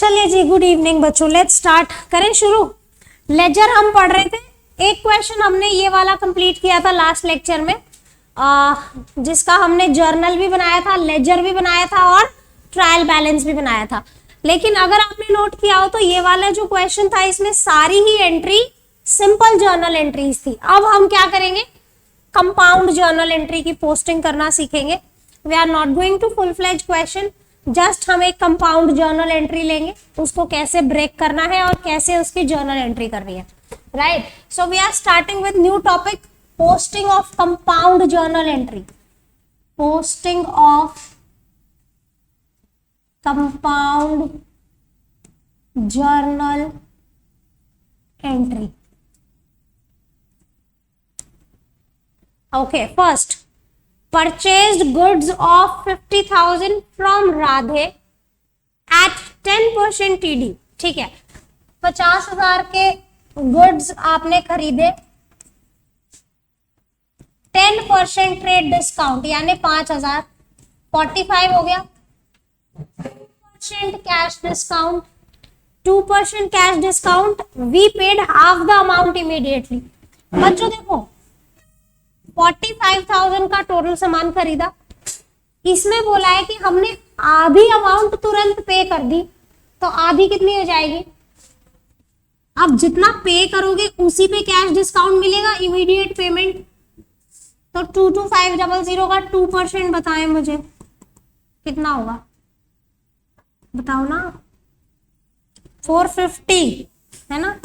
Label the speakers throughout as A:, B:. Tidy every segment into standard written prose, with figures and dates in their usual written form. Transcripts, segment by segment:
A: चलिए जी, good evening बच्चों, let's start. करें शुरू। लेजर हम पढ़ रहे थे। एक क्वेश्चन हमने ये वाला कंप्लीट किया था लास्ट लेक्चर में, जिसका हमने जर्नल भी बनाया था, लेजर भी बनाया था और ट्रायल बैलेंस भी बनाया था। लेकिन अगर आपने नोट किया हो तो ये वाला जो क्वेश्चन था इसमें सारी ही एंट्री सिंपल जर्नल एंट्रीज थी। अब हम क्या करेंगे, कंपाउंड जर्नल एंट्री की पोस्टिंग करना सीखेंगे। We are not going to full fledge question, just हम एक कंपाउंड जर्नल एंट्री लेंगे, उसको कैसे ब्रेक करना है और कैसे उसकी जर्नल एंट्री करनी है, right. So we are starting with new topic, posting of compound journal entry. Posting of compound journal entry. Okay, first, purchased goods of 50,000 from Radhe at 10% TD। ठीक है, 50,000 के गुड्स आपने खरीदे 10% ट्रेड डिस्काउंट यानी 5,000, 45 हो गया। 2% cash discount, 2% cash discount, we paid half the amount immediately. बच्चों देखो, 45,000 का टोटल सामान खरीदा, इसमें बोला है कि हमने आधी अमाउंट तुरंत पे कर दी, तो आधी कितनी हो जाएगी। अब जितना पे करोगे उसी पे कैश डिस्काउंट मिलेगा, इमीडिएट पेमेंट। तो 22500 का 2% बताएं मुझे कितना होगा, बताओ ना। 450 है ना,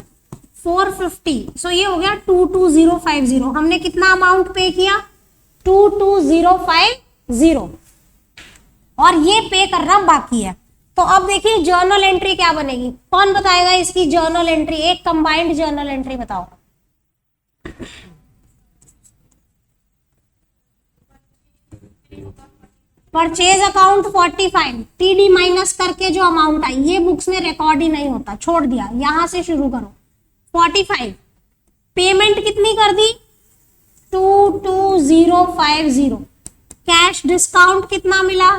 A: 450। सो ये हो गया 22050। हमने कितना अमाउंट पे किया, 22050, और ये पे करना बाकी है। तो अब देखिए जर्नल एंट्री क्या बनेगी, कौन बताएगा इसकी जर्नल एंट्री, एक कंबाइंड जर्नल एंट्री बताओ। परचेज अकाउंट 45, टीडी माइनस करके जो अमाउंट आई, ये बुक्स में रिकॉर्ड ही नहीं होता, छोड़ दिया, यहां से शुरू करो। 45, पेमेंट कितनी कर दी, 22050। कैश डिस्काउंट कितना मिला,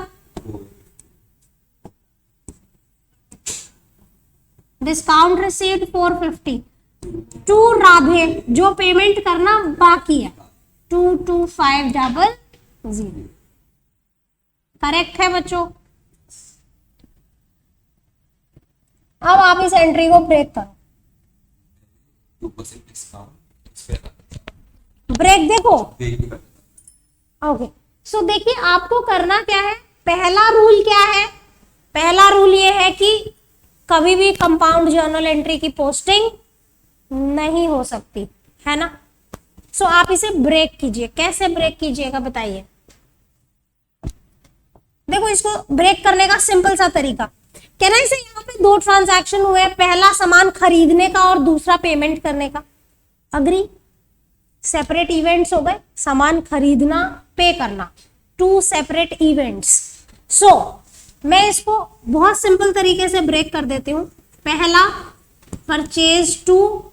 A: डिस्काउंट रिसीव्ड 450। टू राधे जो पेमेंट करना बाकी है 22500। करेक्ट है बच्चों। अब आप इस एंट्री को ब्रेक करो। ब्रेक देखो, ओके। सो देखिए आपको करना क्या है, पहला रूल क्या है, पहला रूल ये है कि कभी भी कंपाउंड जर्नल एंट्री की पोस्टिंग नहीं हो सकती है ना। सो आप इसे ब्रेक कीजिए। कैसे ब्रेक कीजिएगा बताइए। देखो इसको ब्रेक करने का सिंपल सा तरीका, कहना इसे यहाँ पे दो ट्रांजैक्शन हुए, पहला सामान खरीदने का और दूसरा पेमेंट करने का, अग्री। सेपरेट इवेंट्स हो गए, सामान खरीदना, पे करना, टू सेपरेट इवेंट्स। सो मैं इसको बहुत सिंपल तरीके से ब्रेक कर देती हूं। पहला, purchase to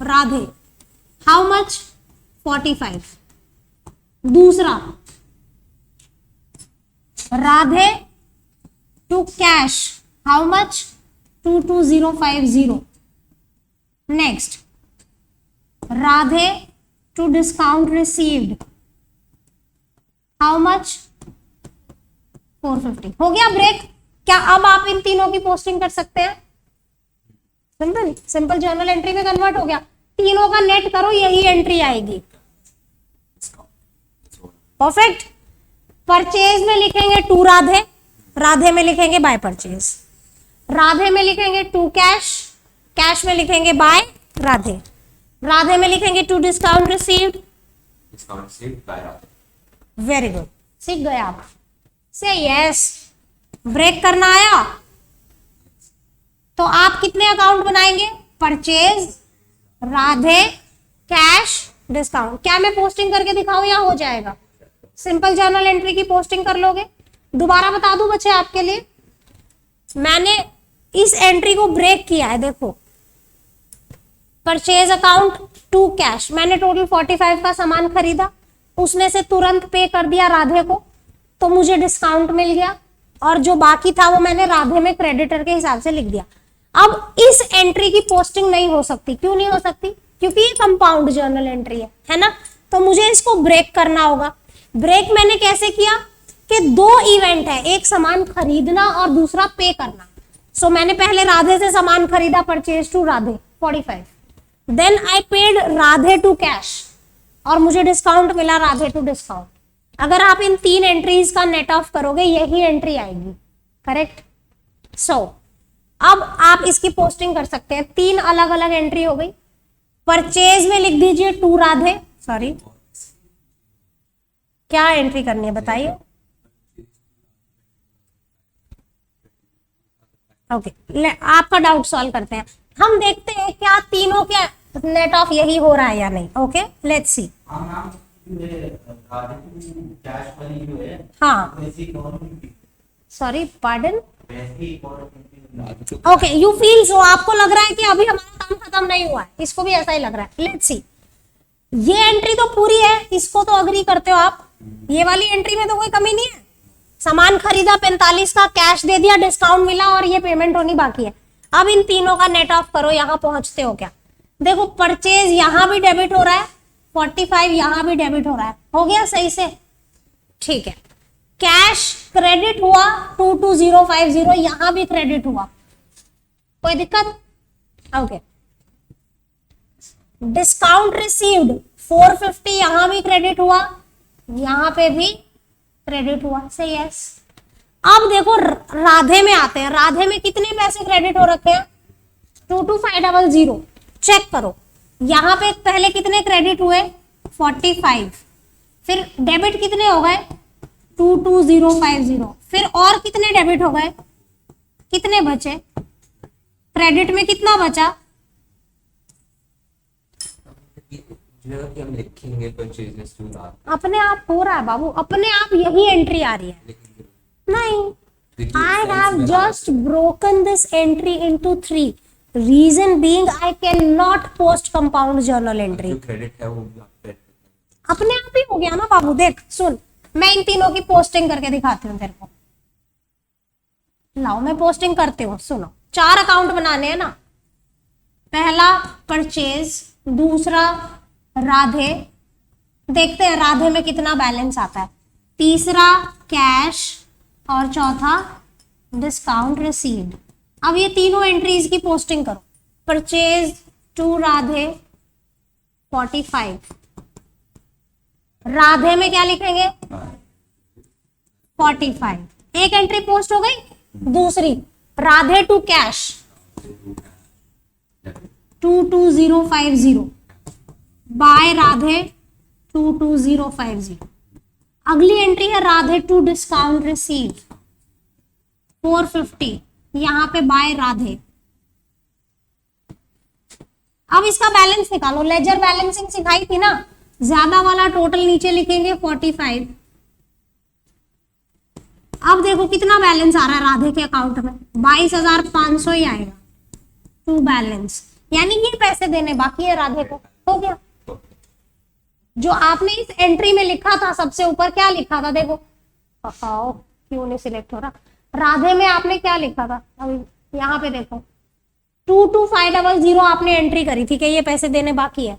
A: Radhe, how much, 45। दूसरा, Radhe to cash, how much, 22050। Next, Radhe to discount received, how much, 450। हो गया ब्रेक। क्या अब आप इन तीनों की पोस्टिंग कर सकते हैं, सिंपल जर्नल एंट्री में कन्वर्ट हो गया। तीनों का नेट करो, यही एंट्री आएगी। परफेक्ट। परचेज में लिखेंगे टू राधे, राधे में लिखेंगे बाय परचेज, राधे में लिखेंगे टू कैश, कैश में लिखेंगे बाय राधे, राधे में लिखेंगे to discount received, discount received by Radhe. Very good, सीख गए आप। से यस, ब्रेक करना आया। तो आप कितने अकाउंट बनाएंगे, परचेज, राधे, कैश, डिस्काउंट। क्या मैं पोस्टिंग करके दिखाऊं या हो जाएगा, सिंपल जर्नल एंट्री की पोस्टिंग कर लोगे। दोबारा बता दूं बच्चे आपके लिए, मैंने इस एंट्री को ब्रेक किया है। देखो, परचेज अकाउंट टू कैश, मैंने टोटल 45 का सामान खरीदा, उसमें से तुरंत पे कर दिया राधे को, तो मुझे डिस्काउंट मिल गया और जो बाकी था वो मैंने राधे में क्रेडिटर के हिसाब से लिख दिया। अब इस एंट्री की पोस्टिंग नहीं हो सकती। क्यों नहीं हो सकती? क्योंकि ये कंपाउंड जर्नल एंट्री है ना। तो मुझे इसको ब्रेक करना होगा। ब्रेक मैंने कैसे किया कि दो इवेंट है, एक सामान खरीदना और दूसरा पे करना। सो मैंने पहले राधे से सामान खरीदा, purchase to Radhe 45, then I paid Radhe to cash और मुझे डिस्काउंट मिला राधे टू डिस्काउंट। अगर आप इन तीन एंट्रीज का नेट ऑफ करोगे यही एंट्री आएगी, करेक्ट। सो अब आप इसकी पोस्टिंग कर सकते हैं। तीन अलग अलग एंट्री हो गई। परचेज में लिख दीजिए टू राधे, सॉरी क्या एंट्री करनी है बताइए। ओके, आपका डाउट सॉल्व करते हैं। हम देखते हैं क्या तीनों के नेट ऑफ यही हो रहा है या नहीं। Okay, let's see. हाँ, sorry pardon. Okay, you feel so, आपको लग रहा है कि अभी हमारा काम खत्म नहीं हुआ है, इसको भी ऐसा ही लग रहा है। लेट्स सी, ये एंट्री तो पूरी है, इसको तो अग्री करते हो आप। ये वाली एंट्री में तो कोई कमी नहीं है। सामान खरीदा 45 का, कैश दे दिया, डिस्काउंट मिला और ये पेमेंट होनी बाकी है। अब इन तीनों का नेट ऑफ करो, यहां पहुंचते हो क्या? देखो परचेज यहां भी डेबिट हो रहा है, 45 यहां भी डेबिट हो रहा है, हो गया सही से, ठीक है। कैश क्रेडिट हुआ 22050, यहां भी क्रेडिट हुआ, कोई दिक्कत? ओके। डिस्काउंट रिसीव्ड 450, यहां भी क्रेडिट हुआ, यहां पे भी क्रेडिट हुआ, सही है। अब देखो राधे में आते हैं। राधे में कितने पैसे क्रेडिट हो रखे हैं? 22500। चेक करो, यहां पे पहले कितने क्रेडिट हुए? 45, फिर डेबिट कितने हो गए? 22050, फिर और कितने डेबिट हो गए? कितने बचे? क्रेडिट में कितना बचा?
B: हम लिखेंगे परचेजेस टू राधे,
A: अपने आप हो रहा है बाबू, अपने आप यही एंट्री आ रही है। नहीं, I have just broken this entry into 3. Reason being I cannot post compound journal entry.
B: जो क्रेडिट है वो भी आप
A: अपने आप ही हो गया ना बाबू। देख सुन, मैं इन तीनों की पोस्टिंग करके दिखाती हूँ तेरे को। लाओ मैं पोस्टिंग करती हूँ, सुनो। 4 अकाउंट बनाने हैं ना। पहला परचेज, दूसरा राधे, देखते हैं राधे में कितना बैलेंस आता है, तीसरा कैश और चौथा डिस्काउंट रिसीव्ड। अब ये तीनों एंट्रीज की पोस्टिंग करो। परचेज टू राधे 45, राधे में क्या लिखेंगे? 45, एक एंट्री पोस्ट हो गई। दूसरी Radhe to cash 22050, by Radhe 22050। अगली एंट्री है राधे टू डिस्काउंट रिसीव 450, यहां पे बाय राधे। अब इसका बैलेंस निकालो। लेजर बैलेंसिंग सिखाई थी ना, ज्यादा वाला टोटल नीचे लिखेंगे 45। अब देखो कितना बैलेंस आ रहा है राधे के अकाउंट में, 22,500 ही आएगा टू बैलेंस, यानी ये पैसे देने बाकी है राधे को। हो गया। जो आपने इस एंट्री में लिखा था सबसे ऊपर, क्या लिखा था? देखो क्यों नहीं सिलेक्ट हो रहा। राधे में आपने क्या लिखा था? अभी यहाँ पे देखो 22500 आपने एंट्री करी थी कि ये पैसे देने बाकी है,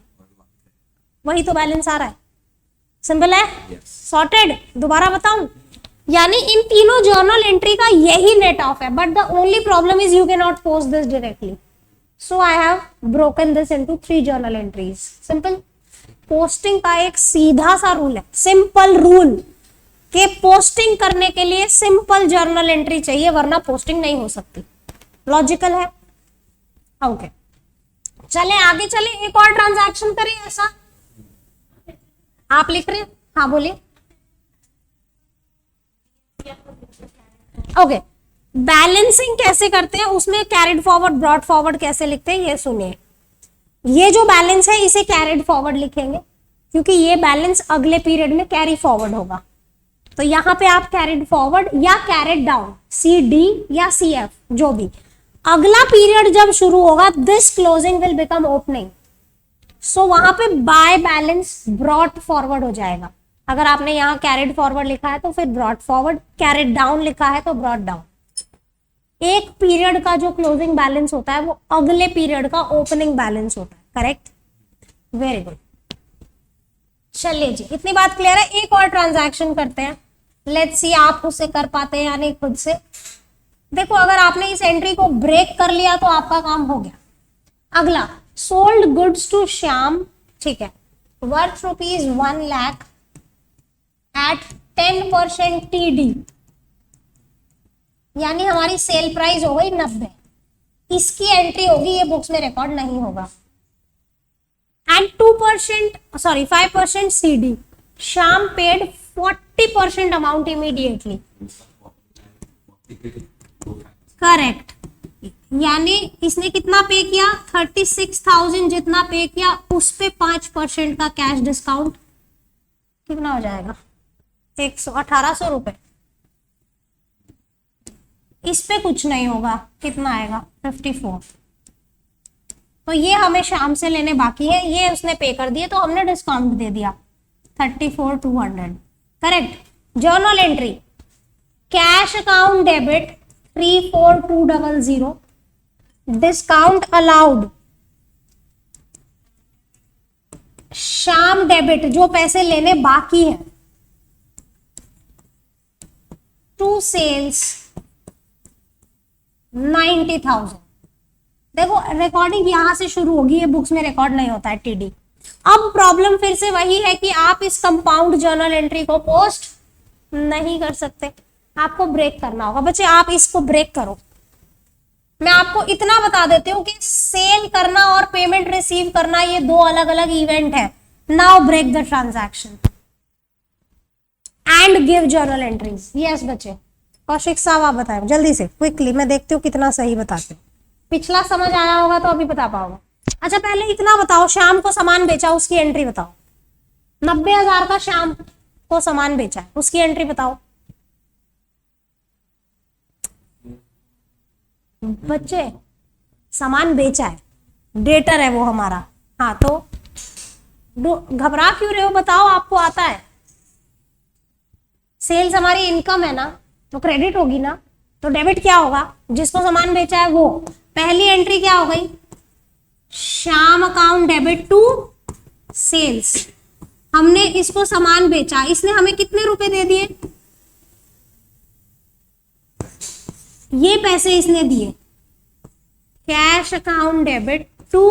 A: वही तो बैलेंस आ रहा है। सिंपल है, सॉर्टेड। दोबारा बताऊं, यानी इन तीनों जर्नल एंट्री का यही नेट ऑफ है, but the only problem is you can not post this directly, so I have broken this into 3 journal entries. Simple. Posting का एक सीधा सा रूल है, सिंपल रूल, कि पोस्टिंग करने के लिए सिंपल जर्नल एंट्री चाहिए, वरना पोस्टिंग नहीं हो सकती। लॉजिकल है। ओके, चले आगे चले, एक और ट्रांजैक्शन करें ऐसा। आप लिख रहे हैं? हाँ बोलिए। ओके, बैलेंसिंग कैसे करते हैं, उसमें कैरिड फॉरवर्ड ब्रॉट फॉरवर्ड कैसे लिखते हैं ये सुनिए। ये जो बैलेंस है इसे कैरिड फॉरवर्ड लिखेंगे, क्योंकि ये बैलेंस अगले पीरियड में कैरी फॉरवर्ड होगा। तो यहां पे आप कैरिड फॉरवर्ड या कैरिड डाउन, CD या CF, जो भी, अगला पीरियड जब शुरू होगा this closing will become opening, so वहां पे बाय बैलेंस ब्रॉट फॉरवर्ड हो जाएगा। अगर आपने यहाँ कैरिड फॉरवर्ड लिखा है तो फिर ब्रॉड फॉरवर्ड, कैरिड डाउन लिखा है तो ब्रॉड डाउन। एक पीरियड का जो क्लोजिंग बैलेंस होता है वो अगले पीरियड का ओपनिंग बैलेंस होता है, करेक्ट, वेरी गुड। चलिए जी, इतनी बात क्लियर है। एक और ट्रांजैक्शन करते हैं, लेट्स सी आप उससे कर पाते हैं या नहीं खुद से। देखो अगर आपने इस एंट्री को ब्रेक कर लिया तो आपका काम हो गया। अगला, सोल्ड गुड्स टू श्याम, ठीक है, वर्थ ₹1 लाख एट 10% TD, यानी हमारी सेल प्राइस हो गई 90। इसकी एंट्री होगी, ये बुक्स में रिकॉर्ड नहीं होगा। And 5% CD, Shyam paid 40% amount immediately, correct. यानी इसने कितना पे किया, 36,000 जितना पे किया, उस पे 5% का कैश डिस्काउंट कितना हो जाएगा, 1800 रुपए। इस पे कुछ नहीं होगा, कितना आएगा, 54। तो ये हमें शाम से लेने बाकी है, ये उसने पे कर दिए तो हमने डिस्काउंट दे दिया 34,200, correct. Journal entry, cash account debit 34,200, discount allowed, शाम डेबिट जो पैसे लेने बाकी है, टू सेल्स 90,000। देखो रिकॉर्डिंग यहां से शुरू होगी, ये बुक्स में रिकॉर्ड नहीं होता है टीडी। अब प्रॉब्लम फिर से वही है कि आप इस कंपाउंड जर्नल एंट्री को पोस्ट नहीं कर सकते, आपको ब्रेक करना होगा। बच्चे आप इसको ब्रेक करो। मैं आपको इतना बता देती हूँ कि सेल करना और पेमेंट रिसीव करना ये दो अलग अलग इवेंट है। Now break the transaction and give journal entries. Yes बच्चे, कौशिक साहब आप बताएं जल्दी से, क्विकली, मैं देखती हूँ कितना सही बताते हैं। पिछला समझ आया होगा तो अभी बता पाओगे। अच्छा पहले इतना बताओ, शाम को सामान बेचा उसकी एंट्री बताओ। 90,000 का शाम को सामान बेचा है, उसकी एंट्री बताओ। बच्चे सामान बेचा है, डेटर है वो हमारा। हाँ तो घबरा क्यों रहे हो, बताओ, आपको आता है। सेल्स हमारी इनकम है ना, तो क्रेडिट होगी ना, तो डेबिट क्या होगा, जिसको सामान बेचा है वो। पहली एंट्री क्या हो गई, शाम अकाउंट डेबिट टू सेल्स। हमने इसको सामान बेचा, इसने हमें कितने रुपए दे दिए, ये पैसे इसने दिए, कैश अकाउंट डेबिट टू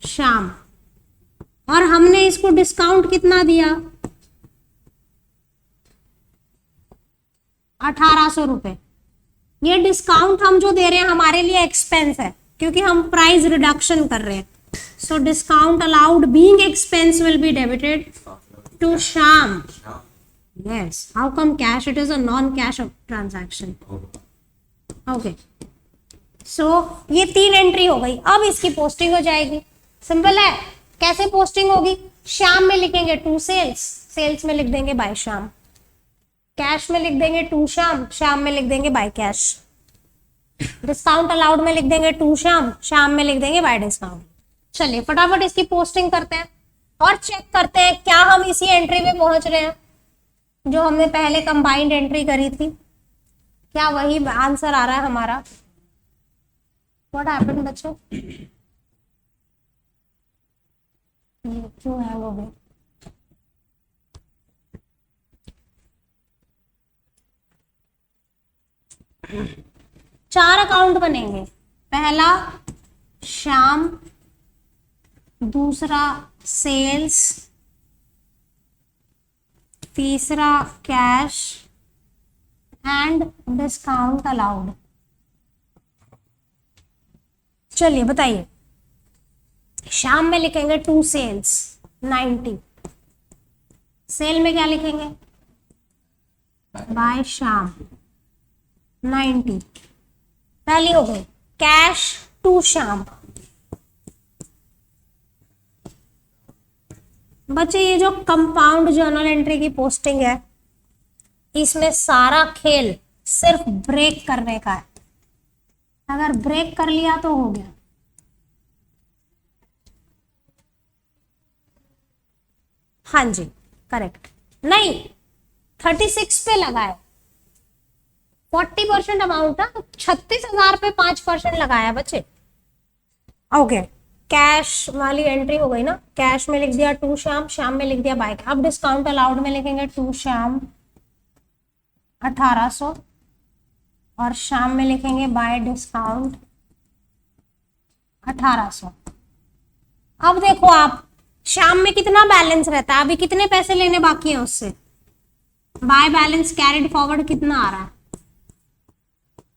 A: शाम, और हमने इसको डिस्काउंट कितना दिया, 1800 रुपए। ये डिस्काउंट हम जो दे रहे हैं हमारे लिए एक्सपेंस है, क्योंकि हम प्राइस रिडक्शन कर रहे हैं। So discount allowed being expense will be debited to शाम। Yes, how come cash, it is a non cash transaction. Okay, so ये 3 एंट्री हो गई। अब इसकी पोस्टिंग हो जाएगी, सिंपल है। कैसे पोस्टिंग होगी, शाम में लिखेंगे टू सेल्स, सेल्स में लिख देंगे बाय शाम, कैश में लिख देंगे टू शाम, शाम में लिख देंगे बाय कैश, डिस्काउंट अलाउड में लिख देंगे टू शाम, शाम में लिख देंगे बाय डिस्काउंट। चलिए फटाफट इसकी पोस्टिंग करते हैं और चेक करते हैं क्या हम इसी एंट्री पे पहुंच रहे हैं जो हमने पहले कंबाइंड एंट्री करी थी, क्या वही आंसर आ रहा है हमारा। व्हाट हैपेंड बच्चों, ये क्यों है वो भी। चार अकाउंट बनेंगे, पहला शाम, दूसरा सेल्स, तीसरा कैश एंड डिस्काउंट अलाउड। चलिए बताइए, शाम में लिखेंगे टू सेल्स 90, सेल में क्या लिखेंगे, बाय शाम 90। पहली हो गई, कैश टू शाम। बच्चे ये जो कंपाउंड जर्नल एंट्री की पोस्टिंग है, इसमें सारा खेल सिर्फ ब्रेक करने का है। अगर ब्रेक कर लिया तो हो गया। हाँ जी करेक्ट नहीं, 36 पे लगाया, 40% अमाउंट था, 36,000 पे 5% लगाया बच्चे। ओके, कैश वाली एंट्री हो गई ना, कैश में लिख दिया टू श्याम, श्याम में लिख दिया बाइक। अब डिस्काउंट अलाउड में लिखेंगे टू श्याम 1800 और शाम में लिखेंगे बाय डिस्काउंट 1800। अब देखो आप, शाम में कितना बैलेंस रहता है, अभी कितने पैसे लेने बाकी हैं उससे, बाय बैलेंस कैरिड फॉरवर्ड कितना आ रहा है,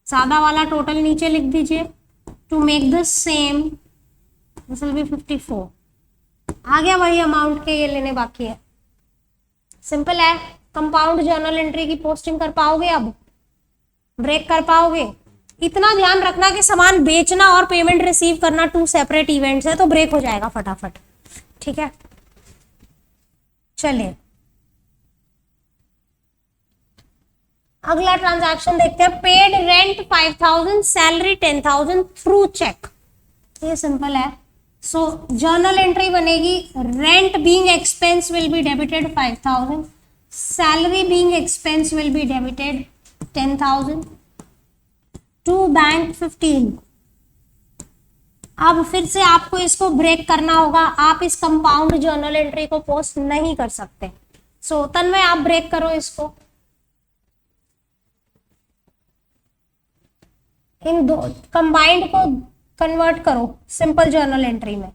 A: सादा वाला टोटल नीचे लिख दीजिए। To make this same this will be 54, आ गया वही अमाउंट के ये लेने बाकी है। सिंपल है। कंपाउंड जर्नल एंट्री की पोस्टिंग कर पाओगे, अब ब्रेक कर पाओगे। इतना ध्यान रखना कि सामान बेचना और पेमेंट रिसीव करना 2 सेपरेट इवेंट्स है, तो ब्रेक हो जाएगा फटाफट, ठीक है। चलिए अगला ट्रांजैक्शन देखते हैं। Paid rent 5000, salary 10,000 through cheque. ये सिंपल है। सो जर्नल एंट्री बनेगी, rent being expense will be debited 5000, salary being expense will be debited 10,000 to bank 15। अब फिर से आपको इसको ब्रेक करना होगा, आप इस कंपाउंड जर्नल एंट्री को पोस्ट नहीं कर सकते। सो तन्मय आप ब्रेक करो इसको, इन दो कंबाइंड को कन्वर्ट करो सिंपल जर्नल एंट्री में।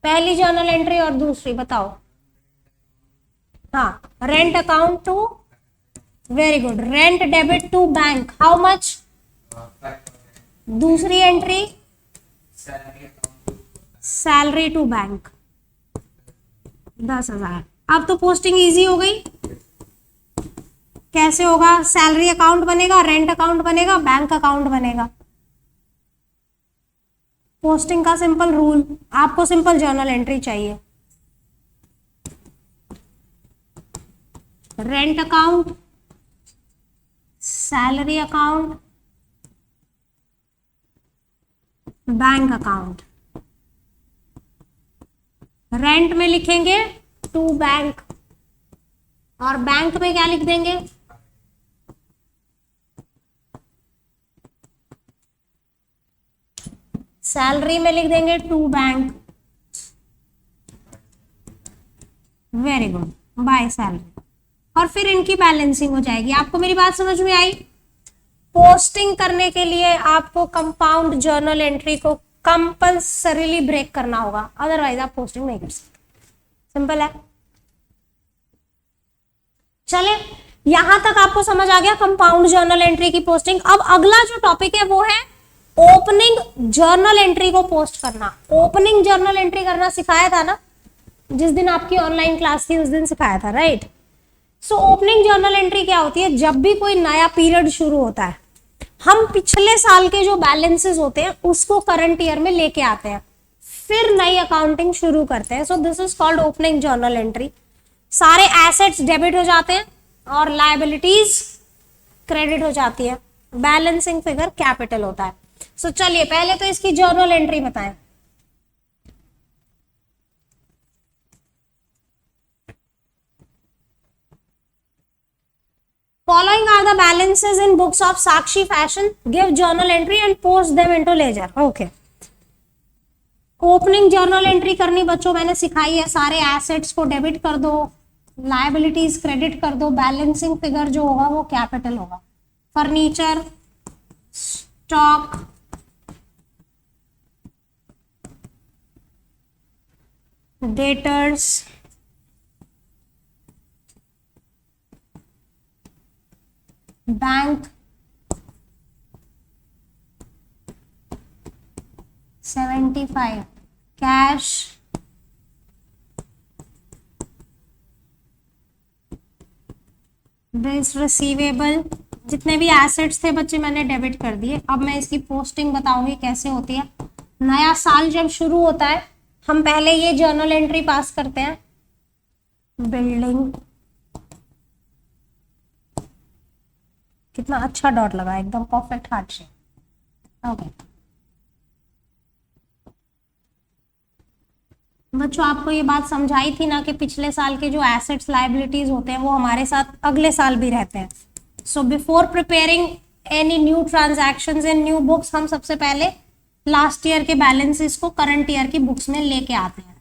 A: पहली जर्नल एंट्री और दूसरी बताओ। हाँ, rent account to, very good, rent debit to bank, how much. दूसरी एंट्री सैलरी टू बैंक 10,000। अब तो पोस्टिंग इजी हो गई। कैसे होगा, सैलरी अकाउंट बनेगा, रेंट अकाउंट बनेगा, बैंक अकाउंट बनेगा। पोस्टिंग का सिंपल रूल, आपको सिंपल जर्नल एंट्री चाहिए। Rent account, salary account, bank account. Rent में लिखेंगे टू बैंक और बैंक में क्या लिख देंगे, सैलरी में लिख देंगे to bank, very good, by salary. और फिर इनकी बैलेंसिंग हो जाएगी। आपको मेरी बात समझ में आई। पोस्टिंग करने के लिए आपको कंपाउंड जर्नल एंट्री को कंपल्सरीली ब्रेक करना होगा, अदरवाइज आप पोस्टिंग नहीं कर सकते। सिंपल है। चले, यहां तक आपको समझ आ गया कंपाउंड जर्नल एंट्री की पोस्टिंग। अब अगला जो टॉपिक है वो है ओपनिंग जर्नल एंट्री को पोस्ट करना। ओपनिंग जर्नल एंट्री करना सिखाया था ना, जिस दिन आपकी ऑनलाइन क्लास थी उस दिन सिखाया था, right. So opening journal entry क्या होती है, जब भी कोई नया पीरियड शुरू होता है, हम पिछले साल के जो बैलेंसेस होते हैं उसको करंट ईयर में लेके आते हैं, फिर नई अकाउंटिंग शुरू करते हैं। So this is called opening journal entry. सारे एसेट्स डेबिट हो जाते हैं और लायबिलिटीज क्रेडिट हो जाती है, बैलेंसिंग फिगर कैपिटल होता है। सो चलिए पहले तो इसकी जर्नल एंट्री बताएं। Following are the balances in books of Sakshi fashion. Give journal entry and post them into ledger. Okay. Opening journal entry करनी बच्चों मैंने सिखाई है। सारे एसेट्स को डेबिट कर दो, लायबिलिटीज क्रेडिट कर दो, बैलेंसिंग फिगर जो होगा वो कैपिटल होगा। Furniture, stock, debtors, bank, 75, cash, bills receivable, जितने भी एसेट्स थे बच्चे मैंने डेबिट कर दिए। अब मैं इसकी पोस्टिंग बताऊंगी कैसे होती है। नया साल जब शुरू होता है हम पहले ये जर्नल एंट्री पास करते हैं। बिल्डिंग, कितना अच्छा डॉट लगा, एकदम परफेक्ट हार्ट शेप। ओके, बच्चों आपको ये बात समझाई थी ना कि पिछले साल के जो एसेट्स लायबिलिटीज होते हैं वो हमारे साथ अगले साल भी रहते हैं। So before preparing any new transactions in new books, हम सबसे पहले लास्ट ईयर के बैलेंसेस को करंट ईयर की बुक्स में लेके आते हैं।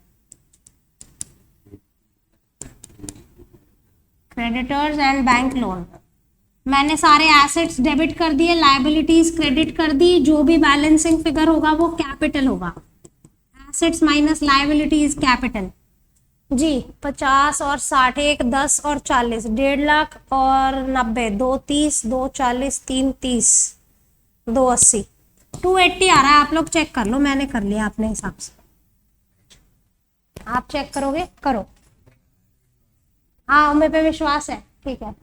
A: क्रेडिटर्स एंड बैंक लोन, मैंने सारे एसेट्स डेबिट कर दिए, लायबिलिटीज क्रेडिट कर दी, जो भी बैलेंसिंग फिगर होगा वो कैपिटल होगा। Assets minus liabilities capital. जी 50 और 60, 1 10 और 40, 1.5 लाख और 90, 2 30, 2 40, 3 30, 2 80, 280 आ रहा है। आप लोग चेक कर लो, मैंने कर लिया अपने हिसाब से। आप चेक करोगे? करो। हाँ, मेरे पे विश्वास है। ठीक है,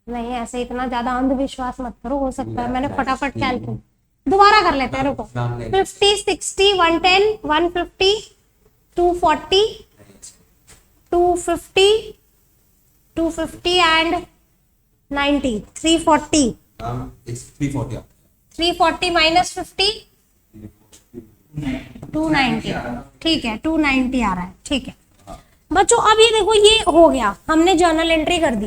A: नहीं ऐसे इतना ज्यादा अंधविश्वास मत करो, हो सकता है मैंने फटाफट कैलकुलेट दोबारा कर लेते हैं। रुको, 50 60 110 150 240 250 250 एंड 90 340
B: It's 340.
A: 340 माइनस 50 290। ठीक है, 290 आ रहा है। ठीक है बच्चों, अब ये देखो, ये हो गया, हमने जर्नल एंट्री कर दी।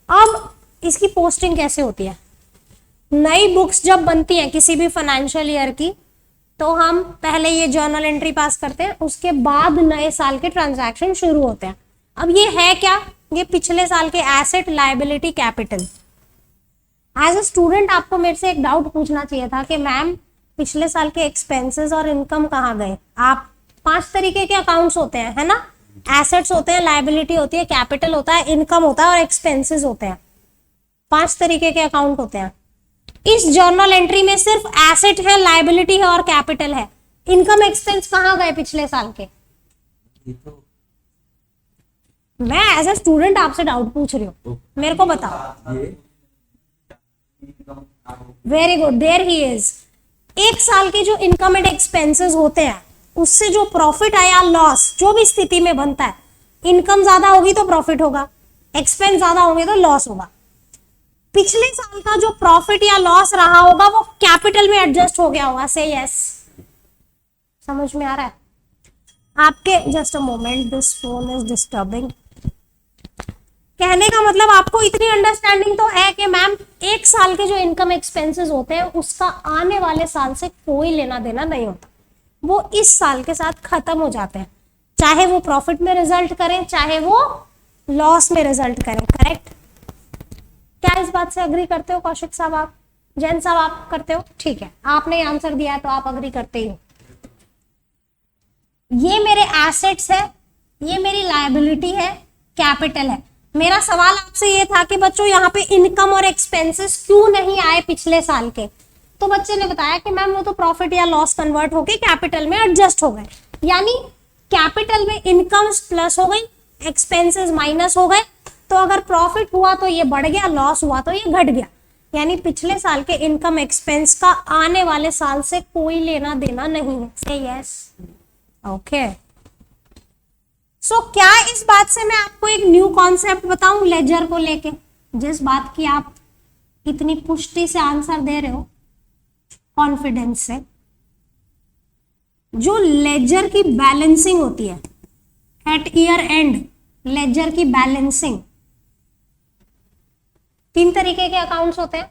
A: अब इसकी पोस्टिंग कैसे होती है? नई बुक्स जब बनती हैं किसी भी फाइनेंशियल ईयर की, तो हम पहले ये जर्नल एंट्री पास करते हैं, उसके बाद नए साल के ट्रांजैक्शन शुरू होते हैं। अब ये है क्या? ये पिछले साल के asset liability capital. As a student आपको मेरे से एक डाउट पूछना चाहिए था कि मैम पिछले साल के एक्सपेंसेस और इनकम कहाँ गए? आप 5 तरीके के अकाउंट्स होते हैं, है ना? एसेट्स होते हैं, लायबिलिटी होती है, कैपिटल होता है, इनकम होता है और एक्सपेंसेस होते हैं। 5 तरीके के अकाउंट होते हैं। इस जर्नल एंट्री में सिर्फ एसेट है, लायबिलिटी है और कैपिटल है। इनकम एक्सपेंस कहाँ गए पिछले साल के? मैं एज अ स्टूडेंट आपसे डाउट पूछ रही हूँ, मेरे को बताओ। Very good, there he is. एक साल के जो इनकम एंड एक्सपेंसेस होते हैं, उससे जो प्रॉफिट आया लॉस, जो भी स्थिति में बनता है, इनकम ज्यादा होगी तो प्रॉफिट होगा, एक्सपेंस ज्यादा होंगे तो लॉस होगा। पिछले साल का जो प्रॉफिट या लॉस रहा होगा वो कैपिटल में एडजस्ट हो गया होगा। से यस, समझ में आ रहा है आपके? Just a moment, this phone is disturbing. कहने का मतलब आपको इतनी अंडरस्टैंडिंग तो है कि मैम एक साल के जो इनकम एक्सपेंसेस होते हैं उसका आने वाले साल से कोई लेना देना नहीं होता, वो इस साल के साथ खत्म हो जाते हैं, चाहे वो प्रॉफिट में रिजल्ट करें चाहे वो लॉस में रिजल्ट करें। करेक्ट? क्या इस बात से अग्री करते हो कौशिक साहब? आप जैन साहब आप करते हो? ठीक है, आपने आंसर दिया तो आप अग्री करते ही हो। ये मेरे एसेट्स है, ये मेरी लायबिलिटी है, कैपिटल है। मेरा सवाल आपसे ये था कि बच्चों यहाँ पे इनकम और एक्सपेंसेस क्यों नहीं आए पिछले साल के? तो बच्चे ने बताया कि मैम वो तो प्रॉफिट या लॉस कन्वर्ट होके कैपिटल में एडजस्ट हो गए, यानी कैपिटल में इनकम प्लस हो गई, एक्सपेंसेस माइनस हो गए। तो अगर प्रॉफिट हुआ तो ये बढ़ गया, लॉस हुआ तो ये घट गया, यानी पिछले साल के इनकम एक्सपेंस का आने वाले साल से कोई लेना देना नहीं है। से यस, ओके। सो क्या इस बात से मैं आपको एक न्यू कॉन्सेप्ट बताऊं लेजर को लेके, जिस बात की आप इतनी पुष्टि से आंसर दे रहे हो, कॉन्फिडेंस से? जो लेजर की बैलेंसिंग होती है एट ईयर एंड, लेजर की बैलेंसिंग, 3 तरीके के अकाउंट्स होते हैं,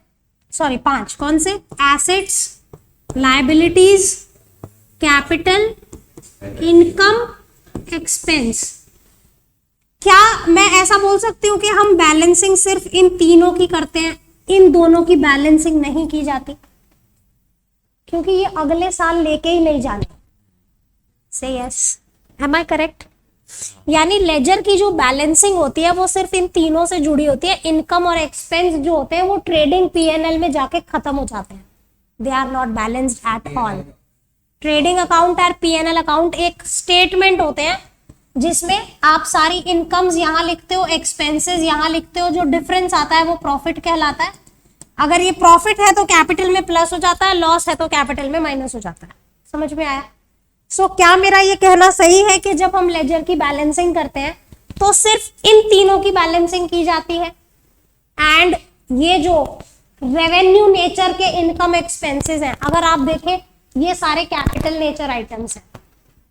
A: सॉरी 5। कौन से? Assets, liabilities, capital, income, expense. क्या मैं ऐसा बोल सकती हूँ कि हम बैलेंसिंग सिर्फ इन तीनों की करते हैं, इन दोनों की बैलेंसिंग नहीं की जाती? क्योंकि ये अगले साल लेके ही नहीं जाने। से यस, एम आई करेक्ट? यानी लेजर की जो बैलेंसिंग होती है वो सिर्फ इन तीनों से जुड़ी होती है। इनकम और एक्सपेंस जो होते हैं वो ट्रेडिंग पीएनएल में जाके खत्म हो जाते हैं, they are not balanced at all. Trading account और पीएनएल अकाउंट एक स्टेटमेंट होते हैं जिसमें आप सारी इनकम्स यहाँ लिखते हो, एक्सपेंसेस यहाँ लिखते हो, जो डिफरेंस आता है वो प्रॉफिट कहलाता है। अगर ये प्रॉफिट है तो कैपिटल में प्लस हो जाता है, लॉस है तो कैपिटल में माइनस हो जाता है। समझ में आया? सो क्या मेरा ये कहना सही है कि जब हम लेजर की बैलेंसिंग करते हैं तो सिर्फ इन तीनों की बैलेंसिंग की जाती है। एंड ये जो रेवेन्यू नेचर के इनकम एक्सपेंसेस हैं, अगर आप देखें ये सारे कैपिटल नेचर आइटम्स हैं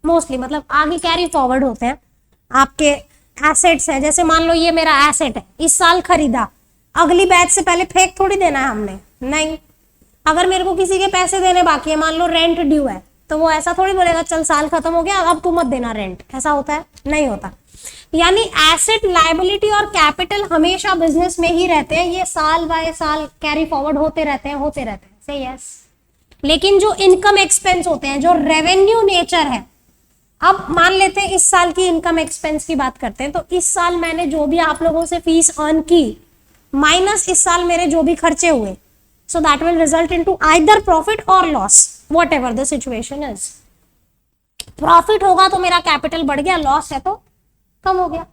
A: मोस्टली, मतलब आगे कैरी फॉरवर्ड होते हैं, आपके एसेट्स हैं। जैसे मान लो ये मेरा एसेट है, इस साल खरीदा, अगली बैच से पहले फेंक थोड़ी देना है हमने, नहीं। अगर मेरे को किसी के पैसे देने बाकी है, मान लो रेंट ड्यू है, तो वो ऐसा थोड़ी बोलेगा चल साल खत्म हो गया अब तू मत देना रेंट, ऐसा होता है? नहीं होता। यानी एसेट, लायबिलिटी और कैपिटल हमेशा बिजनेस में ही रहते हैं, ये साल बाय साल कैरी फॉरवर्ड होते रहते हैं। सही है। लेकिन जो इनकम एक्सपेंस होते हैं, जो रेवेन्यू नेचर है, अब मान लेते हैं इस साल की इनकम एक्सपेंस की बात करते हैं, तो इस साल मैंने जो भी आप लोगों से फीस अर्न की माइनस इस साल मेरे जो भी खर्चे हुए, so that will result into either profit और loss, whatever the situation is. Profit होगा तो मेरा कैपिटल बढ़ गया, लॉस है तो कम हो गया।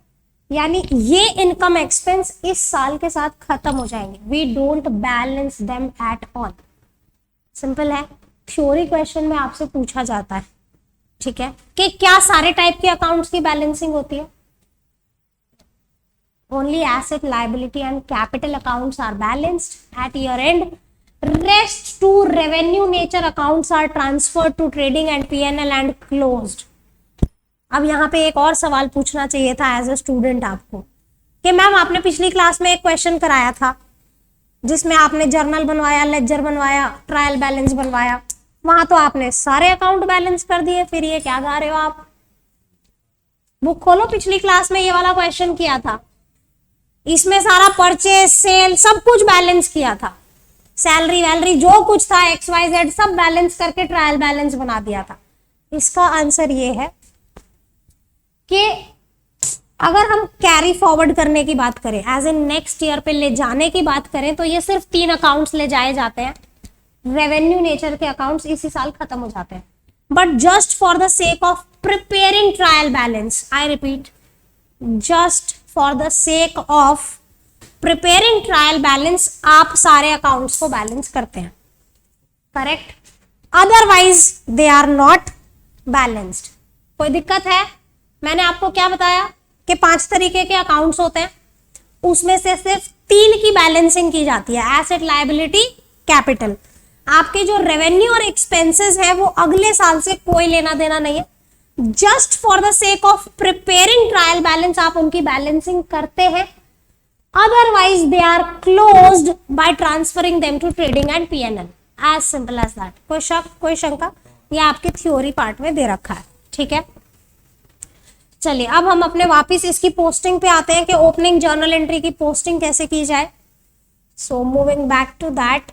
A: यानी ये इनकम एक्सपेंस इस साल के साथ खत्म हो जाएंगे। We don't balance them at all. Simple है। थ्योरी क्वेश्चन में आपसे पूछा जाता है, ठीक है, कि क्या सारे टाइप के अकाउंट्स की बैलेंसिंग होती है? Only asset, liability and capital accounts are balanced at year end. Rest two revenue nature accounts are transferred to trading and PNL and closed. अब यहाँ पे एक और सवाल पूछना चाहिए था एज ए स्टूडेंट आपको, कि मैम आपने पिछली क्लास में एक क्वेश्चन कराया था जिसमें आपने जर्नल बनवाया, लेजर बनवाया, ट्रायल बैलेंस बनवाया, वहां तो आपने सारे अकाउंट बैलेंस कर दिए, फिर ये क्या गा रहे हो आप? बुक खोलो, पिछली क्लास में ये वाला क्वेश्चन किया था, इसमें सारा परचेज, सेल सब कुछ बैलेंस किया था, सैलरी वैलरी जो कुछ था XYZ सब बैलेंस करके ट्रायल बैलेंस बना दिया था। इसका आंसर ये है कि अगर हम कैरी फॉरवर्ड करने की बात करें, एज इन नेक्स्ट ईयर पे ले जाने की बात करें, तो ये सिर्फ 3 अकाउंट्स ले जाए जाते हैं। रेवेन्यू नेचर के अकाउंट्स इसी साल खत्म हो जाते हैं। But just for the sake of preparing trial balance, I repeat, just for the sake of preparing trial balance आप सारे अकाउंट्स को बैलेंस करते हैं, correct? Otherwise they are not balanced. कोई दिक्कत है? मैंने आपको क्या बताया कि 5 तरीके के अकाउंट्स होते हैं, उसमें से सिर्फ 3 की बैलेंसिंग की जाती है, एसेट, लायबिलिटी, कैपिटल। आपके जो रेवेन्यू और एक्सपेंसेस है वो अगले साल से कोई लेना देना नहीं है। Just for the sake of preparing trial balance आप उनकी बैलेंसिंग करते हैं, otherwise they are closed by transferring them to trading and PNL. As simple as that. कोई शक, कोई शंका? ये आपके थ्योरी पार्ट में दे रखा है, ठीक है। चलिए अब हम अपने वापस इसकी पोस्टिंग पे आते हैं कि ओपनिंग जर्नल एंट्री की पोस्टिंग कैसे की जाए। So moving back to that,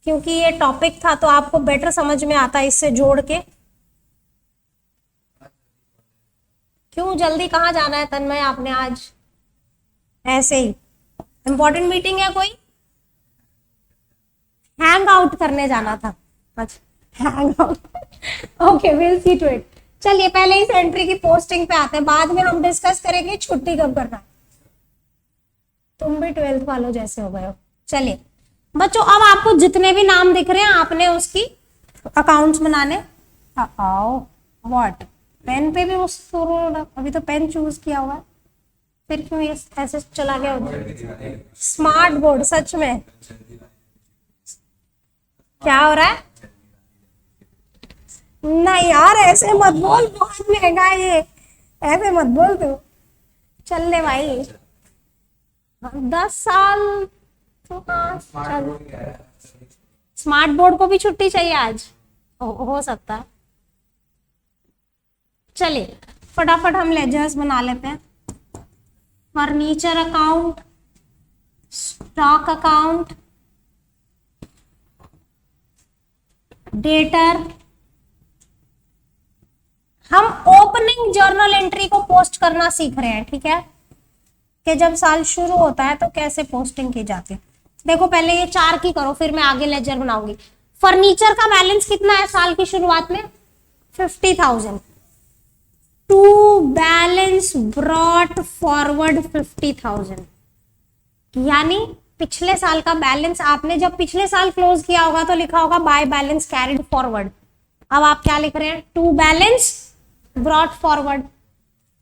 A: क्योंकि ये टॉपिक था तो आपको बेटर समझ में आता है इससे जोड़ के। क्यों जल्दी कहाँ जाना है तन्मय आपने आज? ऐसे ही इंपॉर्टेंट मीटिंग है कोई? हैंग आउट करने जाना था? अच्छा hang out, okay will see to it. चलिए पहले इस एंट्री की पोस्टिंग पे आते हैं, बाद में हम डिस्कस करेंगे छुट्टी कब करना है। तुम भी 12th वालों जैसे हो गए हो। चलिए बच्चों, अब आपको जितने भी नाम दिख रहे हैं आपने उसकी अकाउंट्स बनाने। आओ व्हाट, पेन पे भी उस अभी तो पेन चूज किया हुआ है, फिर क्यों ये ऐसे चला गया उधर? स्मार्ट बोर्ड, सच में क्या हो रहा है? नहीं यार ऐसे मत बोल, बहुत महंगा है ये, ऐसे मत बोल तू। चल ले भाई, 10 साल तो चल। स्मार्ट बोर्ड को भी छुट्टी चाहिए आज? हो सकता है। चलिए फटाफट हम लेजर्स बना लेते हैं। Furniture account, stock account, debtor. हम ओपनिंग जर्नल एंट्री को पोस्ट करना सीख रहे हैं, ठीक है, कि जब साल शुरू होता है तो कैसे पोस्टिंग की जाती है। देखो पहले ये 4 की करो, फिर मैं आगे लेजर बनाऊंगी। फर्नीचर का बैलेंस कितना है साल की शुरुआत में? 50,000। टू बैलेंस ब्रॉट फॉरवर्ड 50,000, यानी पिछले साल का बैलेंस आपने जब पिछले साल क्लोज किया होगा तो लिखा होगा बाय बैलेंस कैरिड फॉरवर्ड। अब आप क्या लिख रहे हैं? To balance brought forward.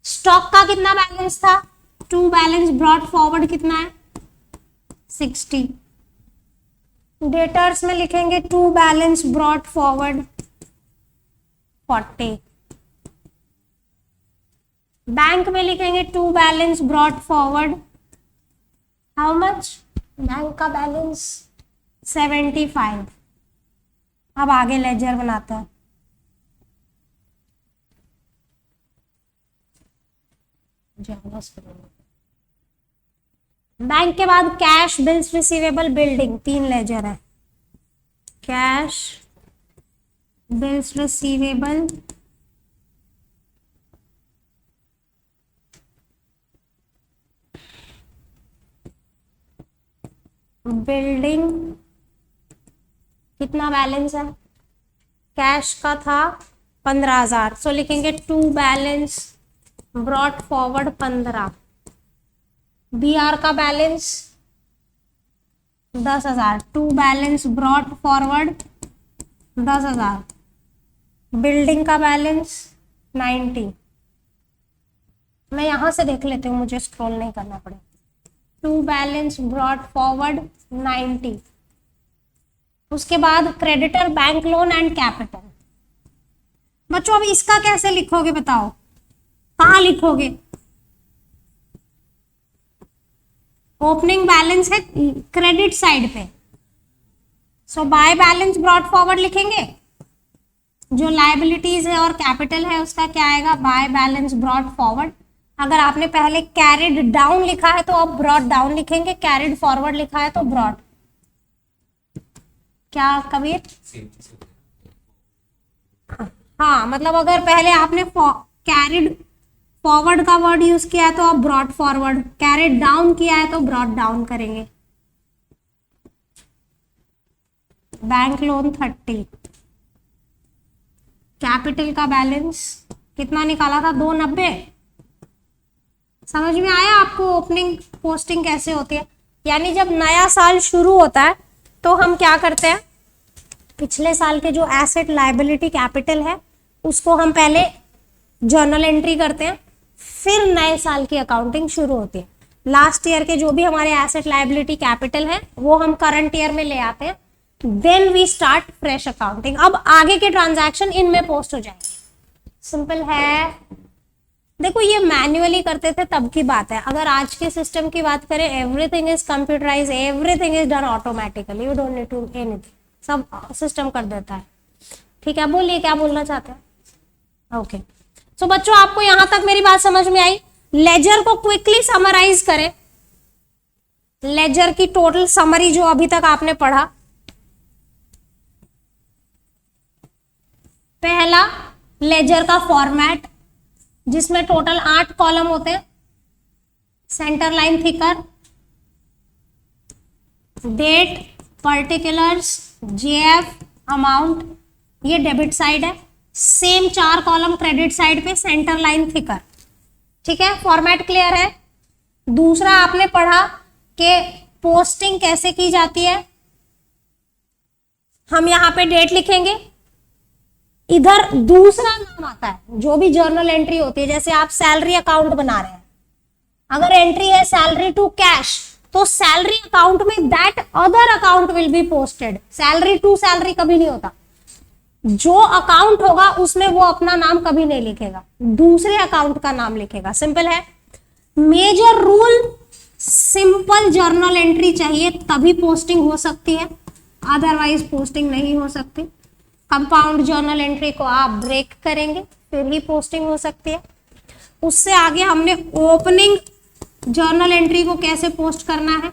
A: Stock का कितना बैलेंस था, 2 बैलेंस ब्रॉट फॉरवर्ड कितना है 60। डेटर्स में लिखेंगे 2 बैलेंस ब्रॉट फॉरवर्ड 40। बैंक में लिखेंगे 2 balance brought forward how much, bank का बैलेंस 75। अब आगे लेजर बनाते हैं। बैंक के बाद cash, bills receivable, building, 3 ledger है। Cash, bills receivable, building. कितना बैलेंस है, कैश का था 15,000, सो लिखेंगे 2 बैलेंस ब्रॉट फॉरवर्ड 15। बीआर का balance 10,000, 2 balance brought forward 10,000। Building का बैलेंस 90। मैं यहां से देख लेती हूँ, मुझे स्क्रॉल नहीं करना पड़े। 2 बैलेंस ब्रॉट फॉरवर्ड 90। उसके बाद creditor, bank loan and capital. बच्चों अब इसका कैसे लिखोगे बताओ, कहाँ लिखोगे? ओपनिंग बैलेंस है क्रेडिट साइड पे, सो बाय बैलेंस ब्रॉट फॉरवर्ड लिखेंगे। जो लायबिलिटीज है और कैपिटल है उसका क्या आएगा, बाय बैलेंस ब्रॉट फॉरवर्ड। अगर आपने पहले कैरिड डाउन लिखा है तो अब ब्रॉट डाउन लिखेंगे, कैरिड फॉरवर्ड लिखा है तो ब्रॉट। क्या कबीर? हाँ, मतलब अगर पहले आपने कैरिड फॉरवर्ड का वर्ड यूज किया है तो आप ब्रॉट फॉरवर्ड, कैरिड डाउन किया है तो ब्रॉट डाउन करेंगे। Bank loan 30। कैपिटल का बैलेंस कितना निकाला था, 290। समझ में आया आपको ओपनिंग पोस्टिंग कैसे होती है? यानी जब नया साल शुरू होता है तो हम क्या करते हैं, पिछले साल के जो एसेट, लायबिलिटी, कैपिटल है उसको हम पहले जर्नल एंट्री करते हैं, फिर नए साल की अकाउंटिंग शुरू होती है। लास्ट ईयर के जो भी हमारे एसेट, लायबिलिटी, कैपिटल है वो हम करंट ईयर में ले आते हैं, then we start fresh accounting. अब आगे के ट्रांजैक्शन इनमें पोस्ट हो जाएंगे। सिंपल है। देखो ये मैन्युअली करते थे तब की बात है, अगर आज के सिस्टम की बात करें, everything is computerise, everything is done automatically, you don't need to anything, सब सिस्टम कर देता है। ठीक है, बोलिए क्या बोलना चाहते हैं? ओके, सो बच्चों आपको यहां तक मेरी बात समझ में आई? लेजर को क्विकली समराइज करें, लेजर की टोटल समरी जो अभी तक आपने पढ़ा। पहला, लेजर का फॉर्मेट जिसमें टोटल 8 कॉलम होते हैं, centre line thicker, date, particulars, JF, amount, ये डेबिट साइड है। सेम 4 कॉलम क्रेडिट साइड पे, सेंटर लाइन थिकर। ठीक है, फॉर्मेट क्लियर है? दूसरा आपने पढ़ा कि पोस्टिंग कैसे की जाती है। हम यहां पे डेट लिखेंगे, इधर दूसरा नाम आता है जो भी जर्नल एंट्री होती है, जैसे आप सैलरी अकाउंट बना रहे हैं, अगर एंट्री है सैलरी टू कैश तो सैलरी अकाउंट में that other account will be posted. Salary to salary कभी नहीं होता, जो अकाउंट होगा उसमें वो अपना नाम कभी नहीं लिखेगा, दूसरे अकाउंट का नाम लिखेगा। सिंपल है। Major rule, simple journal entry चाहिए तभी पोस्टिंग हो सकती है, अदरवाइज पोस्टिंग नहीं हो सकती। कंपाउंड जर्नल एंट्री को आप ब्रेक करेंगे फिर ही पोस्टिंग हो सकती है। उससे आगे हमने ओपनिंग जर्नल एंट्री को कैसे पोस्ट करना है।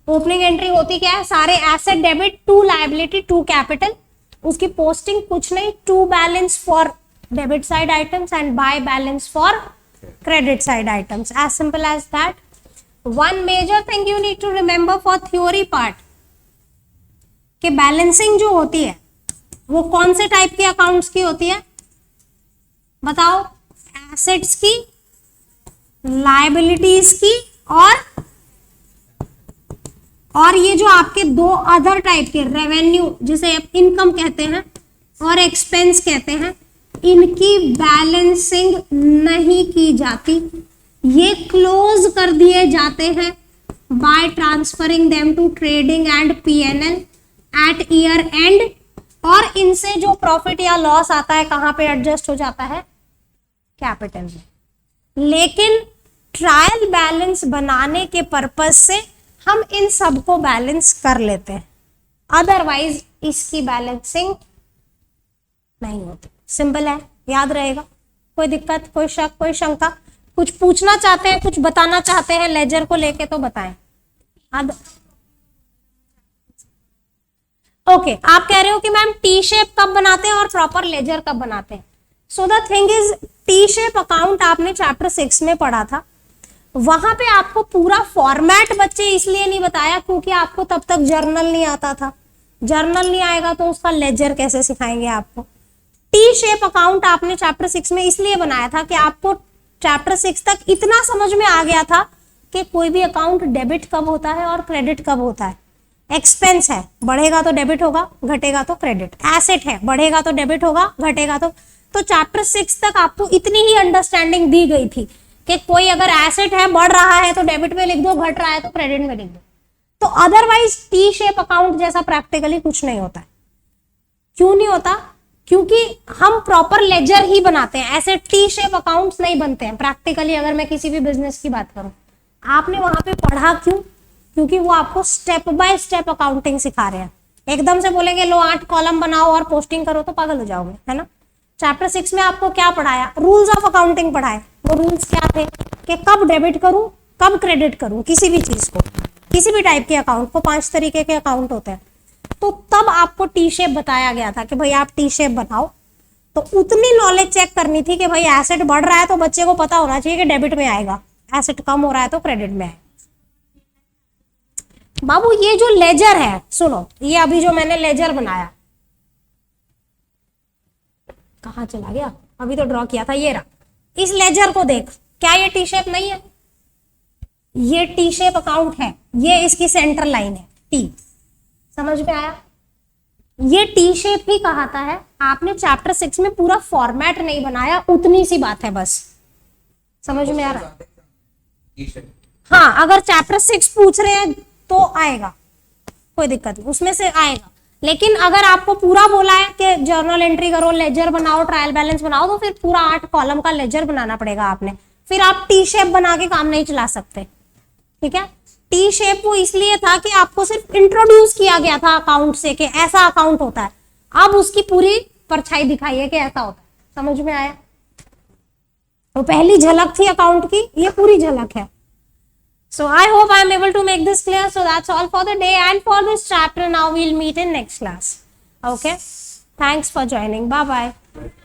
A: ओपनिंग एंट्री होती क्या है, सारे asset, debit, to liability, to capital, उसकी पोस्टिंग कुछ नहीं, to balance for debit side items and by balance for credit side items, as simple as that. One major thing you need to remember for theory part, कि balancing जो होती है वो कौन से टाइप के अकाउंट्स की होती है बताओ? एसेट्स की, लायबिलिटीज की, और ये जो आपके 2 अदर टाइप के, रेवेन्यू जिसे इनकम कहते हैं और एक्सपेंस कहते हैं, इनकी बैलेंसिंग नहीं की जाती, ये क्लोज कर दिए जाते हैं by transferring them to trading and PNL at year end, और इनसे जो प्रॉफिट या लॉस आता है कहां पे एडजस्ट हो जाता है, कैपिटल में। लेकिन ट्रायल बैलेंस बनाने के पर्पस से हम इन सबको बैलेंस कर लेते हैं, अदरवाइज इसकी बैलेंसिंग नहीं होती। सिंपल है, याद रहेगा। कोई दिक्कत, कोई शक, कोई शंका, कुछ पूछना चाहते हैं, कुछ बताना चाहते हैं लेजर को लेके तो बताएं। ओके, आप कह रहे हो कि मैम टी शेप कब बनाते हैं और प्रॉपर लेजर कब बनाते हैं। So the thing is, T shape account आपने चैप्टर 6 में पढ़ा था, वहां पे आपको पूरा फॉर्मेट बच्चे इसलिए नहीं बताया क्योंकि आपको तब तक जर्नल नहीं आता था। जर्नल नहीं आएगा तो उसका लेजर कैसे सिखाएंगे आपको। टी शेप अकाउंट आपने चैप्टर 6 में इसलिए बनाया था कि आपको चैप्टर 6 तक इतना समझ में आ गया था कि कोई भी अकाउंट डेबिट कब होता है और क्रेडिट कब होता है। एक्सपेंस है, बढ़ेगा तो डेबिट होगा, घटेगा तो क्रेडिट। एसेट है, बढ़ेगा तो डेबिट होगा, घटेगा तो चैप्टर 6 तक आपको इतनी ही अंडरस्टैंडिंग दी गई थी कि कोई अगर एसेट है बढ़ रहा है तो डेबिट में लिख दो, घट रहा है तो क्रेडिट में लिख दो। तो अदरवाइज टी शेप अकाउंट जैसा प्रैक्टिकली कुछ नहीं होता है। क्यों नहीं होता? क्योंकि हम प्रॉपर लेजर ही बनाते हैं, ऐसे टी शेप अकाउंट्स नहीं बनते हैं प्रैक्टिकली। अगर मैं किसी भी बिजनेस की बात करूं, आपने वहां पे पढ़ा क्यों? क्योंकि वो आपको स्टेप बाय स्टेप अकाउंटिंग सिखा रहे हैं। एकदम से बोलेंगे लो 8 कॉलम बनाओ और पोस्टिंग करो तो पागल हो जाओगे, है ना। चैप्टर 6 में आपको क्या पढ़ाया? रूल्स ऑफ अकाउंटिंग पढ़ाए। वो रूल्स क्या थे कि कब डेबिट करूं, कब क्रेडिट करूं, किसी भी चीज को, किसी भी टाइप के अकाउंट को। 5 तरीके के अकाउंट होते हैं। तो तब आपको टी शेप बताया गया था कि भाई आप टी शेप बनाओ। तो उतनी नॉलेज चेक करनी थी कि भाई एसेट बढ़ रहा है तो बच्चे को पता होना चाहिए कि डेबिट में आएगा, एसेट कम हो रहा है तो क्रेडिट में आएगा। बाबू ये जो लेजर है, सुनो, ये अभी जो मैंने लेजर बनाया, कहां चला गया, अभी तो ड्रॉ किया था, ये रहा। इस लेजर को देख, क्या ये टी शेप नहीं है? ये टी शेप अकाउंट है, ये इसकी सेंटर लाइन है टी। समझ में आया? ये टी शेप ही कहाता है। आपने चैप्टर 6 में पूरा फॉर्मेट नहीं बनाया, उतनी सी बात है बस। समझ में आ रहा? हाँ, अगर चैप्टर 6 पूछ रहे हैं तो आएगा, कोई दिक्कत नहीं, उसमें से आएगा। लेकिन अगर आपको पूरा बोला है कि जर्नल एंट्री करो, लेजर बनाओ, ट्रायल बैलेंस बनाओ, तो फिर पूरा 8 कॉलम का लेजर बनाना पड़ेगा आपने। फिर आप टी शेप बना के काम नहीं चला सकते, ठीक है। टी शेप वो इसलिए था कि आपको सिर्फ इंट्रोड्यूस किया गया था अकाउंट से कि ऐसा अकाउंट होता है। अब उसकी पूरी परछाई दिखाई है कि ऐसा होता है। समझ में आया? तो पहली झलक थी अकाउंट की, ये पूरी झलक है। So I hope I am able to make this clear. So that's all for the day and for this chapter. Now we'll meet in next class. Okay. Thanks for joining. Bye bye.